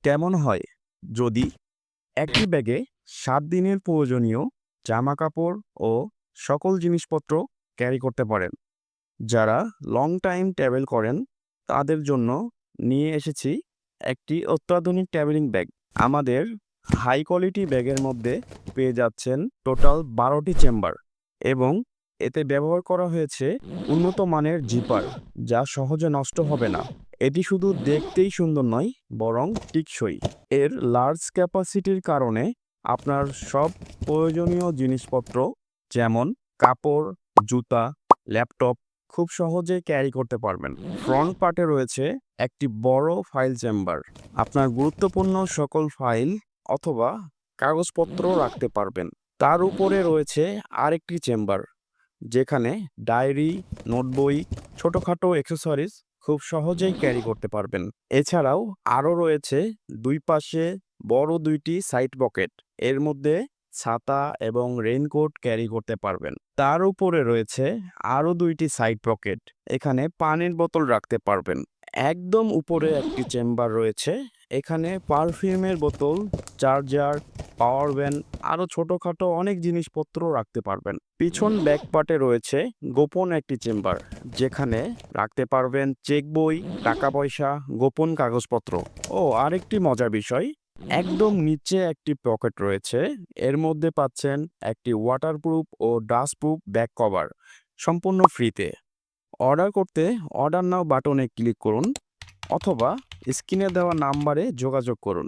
কেমন হয় যদি একই ব্যাগে ৭ দিনের প্রয়োজনীয় জামাকাপড় ও সকল জিনিসপত্র ক্যারি করতে পারেন? যারা লং টাইম ট্রাভেল করেন তাদের জন্য নিয়ে এসেছি একটি অত্যাধুনিক ট্রাভেলিং ব্যাগ। আমাদের হাই কোয়ালিটি ব্যাগের মধ্যে পেয়ে যাচ্ছেন টোটাল ১২টি চেম্বার এবং এতে ব্যবহার করা হয়েছে উন্নত মানের জিপার, যা সহজে নষ্ট হবে না। এটি শুধু দেখতেই সুন্দর নয়, বরং টেকসই। এর লার্জ ক্যাপাসিটির কারণে আপনার সব প্রয়োজনীয় জিনিসপত্র যেমন কাপড়, জুতা, ল্যাপটপ খুব সহজে ক্যারি করতে পারবেন। ফ্রন্ট পার্টে রয়েছে একটি বড় ফাইল চেম্বার। আপনার গুরুত্বপূর্ণ সকল ফাইল অথবা কাগজপত্র রাখতে পারবেন। তার উপরে রয়েছে আরেকটি চেম্বার, যেখানে ডায়েরি, নোটবই, ছোটখাটো অ্যাক্সেসরিজ খুব সহজেই ক্যারি করতে পারবেন। এছাড়াও আরও রয়েছে দুই পাশে বড় ২টি সাইড পকেট। এর মধ্যে ছাতা এবং রেইনকোট ক্যারি করতে পারবেন। তার উপরে রয়েছে আরও ২টি সাইড পকেট। এখানে পানির বোতল রাখতে পারবেন। একদম উপরে একটি চেম্বার রয়েছে। এখানে পারফিউমের বোতল, চার্জার, পাওয়ার ব্যাংক আরও ছোটখাটো অনেক জিনিসপত্র রাখতে পারবেন। পিছন ব্যাক পার্টে রয়েছে গোপন একটি চেম্বার, যেখানে রাখতে পারবেন চেক বই, টাকা পয়সা, গোপন কাগজপত্র। ও আরেকটি মজার বিষয়, একদম নিচে একটি পকেট রয়েছে। এর মধ্যে পাচ্ছেন একটি ওয়াটারপ্রুফ ও ডাস্টপ্রুফ ব্যাক কভার, সম্পূর্ণ ফ্রিতে। অর্ডার করতে অর্ডার নাও বাটনে ক্লিক করুন অথবা স্ক্রিনে দেওয়া নাম্বারে যোগাযোগ করুন।